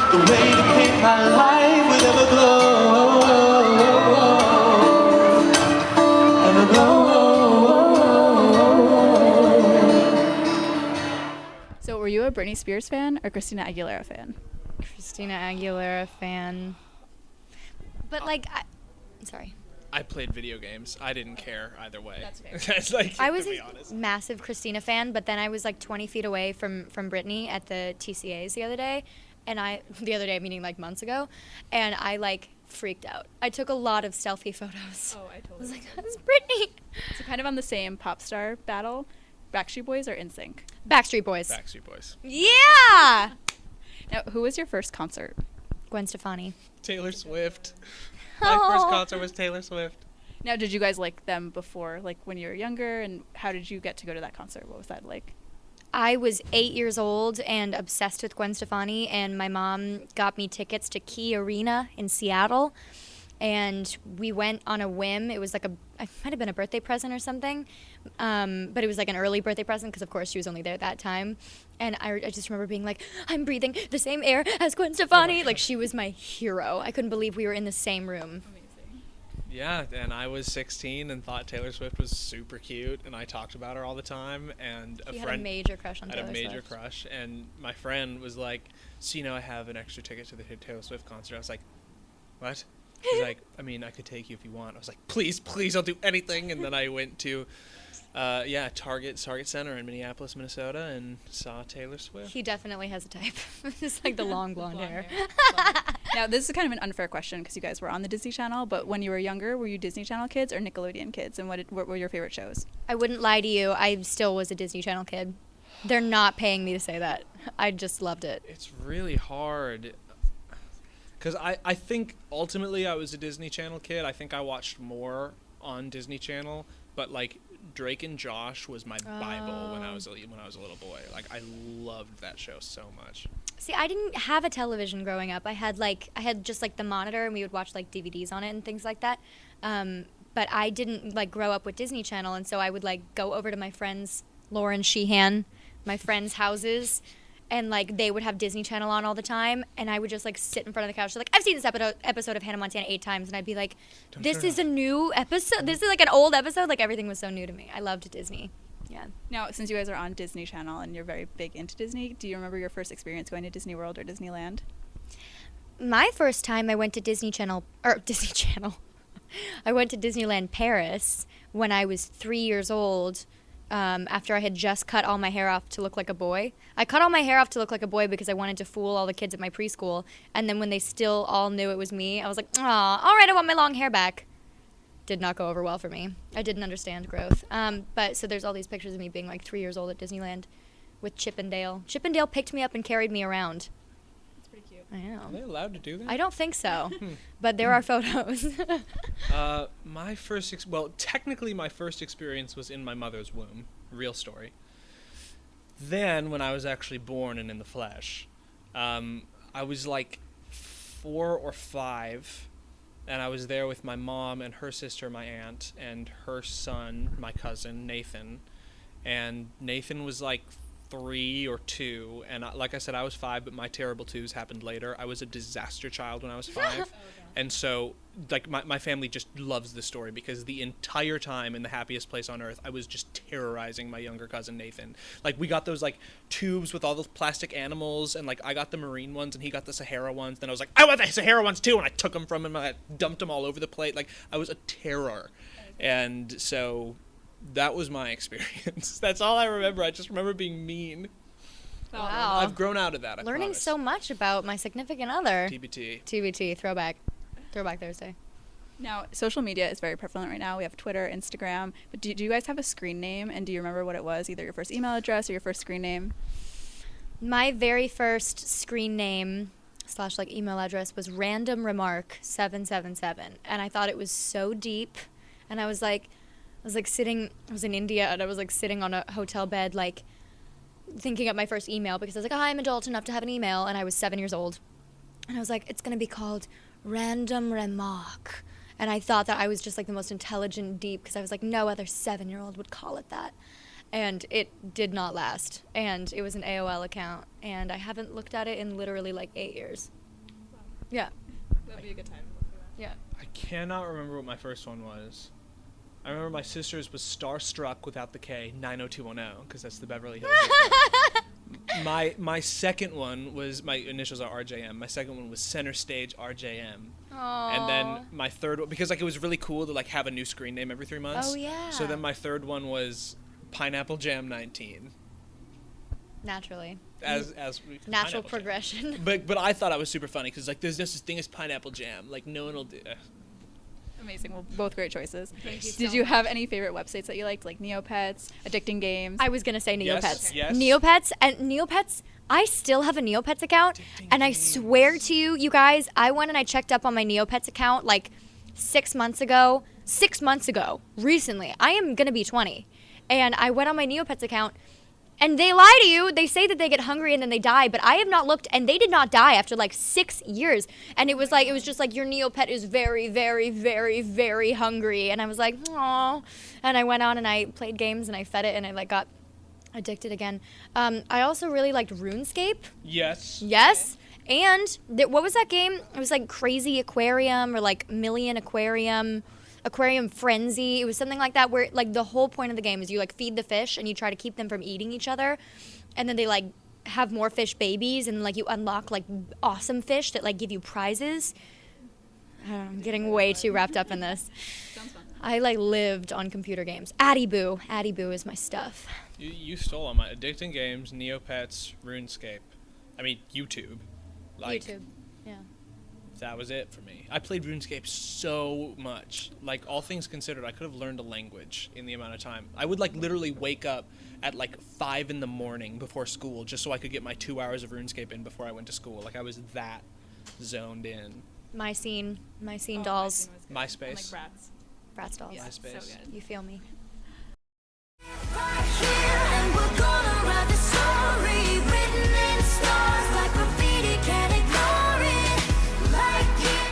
The way to paint my life with everglow. So were you a Britney Spears fan or Christina Aguilera fan? Christina Aguilera fan. But sorry. I played video games. I didn't care either way. That's fair. That's like, I was to be a honest. massive Christina fan, but then I was like 20 feet away from Britney at the TCAs the other day, meaning like months ago, and I like freaked out. I took a lot of selfie photos. Oh, I totally. I was like, that's Britney. So kind of on the same pop star battle, Backstreet Boys or NSYNC? Backstreet Boys. Backstreet Boys. Yeah. Now, who was your first concert? Gwen Stefani. Taylor Swift. My first concert was Taylor Swift. Now, did you guys like them before, like when you were younger, and how did you get to go to that concert? What was that like? I was 8 years old and obsessed with Gwen Stefani, and my mom got me tickets to Key Arena in Seattle, and we went on a whim. It was like it might have been a birthday present or something, but it was like an early birthday present because, of course, she was only there that time. And I just remember being like, I'm breathing the same air as Gwen Stefani. Like, she was my hero. I couldn't believe we were in the same room. Amazing. Yeah, and I was 16 and thought Taylor Swift was super cute, and I talked about her all the time. And You had a major crush on Taylor Swift. I had a major crush, and my friend was like, so, I have an extra ticket to the Taylor Swift concert. I was like, what? She's like, I could take you if you want. I was like, please, I'll do anything. And then I went to, Target Center in Minneapolis, Minnesota, and saw Taylor Swift. He definitely has a type. It's like the long blonde hair. Now, this is kind of an unfair question because you guys were on the Disney Channel, but when you were younger, were you Disney Channel kids or Nickelodeon kids? And what were your favorite shows? I wouldn't lie to you. I still was a Disney Channel kid. They're not paying me to say that. I just loved it. It's really hard. Because I think ultimately I was a Disney Channel kid. I think I watched more on Disney Channel, but like Drake and Josh was my Bible when I was a little boy. Like, I loved that show so much. See, I didn't have a television growing up. I had just like the monitor, and we would watch like DVDs on it and things like that. But I didn't like grow up with Disney Channel, and so I would like go over to my friends, Lauren Sheehan, my friends' houses, and like they would have Disney Channel on all the time, and I would just like sit in front of the couch. So, like, I've seen this episode of Hannah Montana 8 times, and I'd be like, this is a new episode. This is like an old episode. Like, everything was so new to me. I loved Disney. Yeah. Now, since you guys are on Disney Channel and you're very big into Disney, do you remember your first experience going to Disney World or Disneyland? My first time I went to Disney Channel. I went to Disneyland Paris when I was 3 years old. After I had just cut all my hair off to look like a boy. I cut all my hair off to look like a boy because I wanted to fool all the kids at my preschool. And then when they still all knew it was me, I was like, aw, all right, I want my long hair back. Did not go over well for me. I didn't understand growth. But so there's all these pictures of me being like 3 years old at Disneyland with Chip and Dale. Chip and Dale picked me up and carried me around. That's pretty cute. I know. Are they allowed to do that? I don't think so, but there are photos. Technically my first experience was in my mother's womb. Real story. Then, when I was actually born and in the flesh, I was like 4 or 5, and I was there with my mom and her sister, my aunt, and her son, my cousin, Nathan. And Nathan was like 3 or 2, and like I said, I was 5, but my terrible 2s happened later. I was a disaster child when I was 5. And so, like, my family just loves this story because the entire time in the happiest place on earth, I was just terrorizing my younger cousin Nathan. Like, we got those, like, tubes with all those plastic animals, and, like, I got the marine ones, and he got the Sahara ones. Then I was like, I want the Sahara ones, too, and I took them from him, and I dumped them all over the plate. Like, I was a terror. And so that was my experience. That's all I remember. I just remember being mean. Wow. I've grown out of that, I Learning promise. so much about my significant other. TBT. Throwback Thursday. Now, social media is very prevalent right now. We have Twitter, Instagram. But do you guys have a screen name? And do you remember what it was? Either your first email address or your first screen name? My very first screen name / like email address was Random Remark 777, and I thought it was so deep. And I was in India, and I was like sitting on a hotel bed, like thinking up my first email because I was like, I'm adult enough to have an email, and I was 7 years old, and I was like, it's gonna be called Random Remark. And I thought that I was just like the most intelligent deep because I was like, no other 7-year-old would call it that. and it did not last. And it was an AOL account, and I haven't looked at it in literally like 8 years. Yeah. That'd be a good time. Yeah. I cannot remember what my first one was. I remember my sister's was Starstruck without the K, 90210, because that's the Beverly Hills. My second one was, my initials are RJM. My second one was Center Stage RJM. Aww. And then my third one, because like it was really cool to like have a new screen name every 3 months. Oh, yeah. So then my third one was Pineapple Jam 19. Naturally. As Natural Pineapple progression. Jam. But I thought I was super funny because like there's this thing as Pineapple Jam. Like no one will do. Amazing. Well, both great choices. Thank you Did so you much. have any favorite websites that you liked, like Neopets, Addicting Games? I was gonna say Yes, Neopets. yes. Neopets. I still have a Neopets account, and I swear to you, you guys, I went and I checked up on my Neopets account like 6 months ago. 6 months ago, recently. I am gonna be 20, and I went on my Neopets account, and they lie to you. They say that they get hungry and then they die, but I have not looked, and they did not die after like 6 years. And it was just like your Neopet is very, very, very, very hungry, and I was like, oh. And I went on and I played games and I fed it, and I like got addicted again. I also really liked RuneScape. Yes. Yes. And what was that game? It was like Crazy Aquarium or like Million Aquarium Frenzy. It was something like that where like the whole point of the game is you like feed the fish and you try to keep them from eating each other. And then they like have more fish babies and like you unlock like awesome fish that like give you prizes. I don't know, I'm getting way too wrapped up in this. Sounds fun. I like lived on computer games. Addy Boo is my stuff. You stole all my Addicting Games, Neopets, RuneScape. I mean YouTube. Like YouTube. Yeah. that was it for me. I played RuneScape so much. Like all things considered, I could have learned a language in the amount of time. I would like literally wake up at like 5 in the morning before school just so I could get my 2 hours of RuneScape in before I went to school. Like I was that zoned in. My scene Oh, dolls. my scene was good. MySpace. And, like Bratz. Bratz dolls. Yeah, MySpace. so good. You feel me?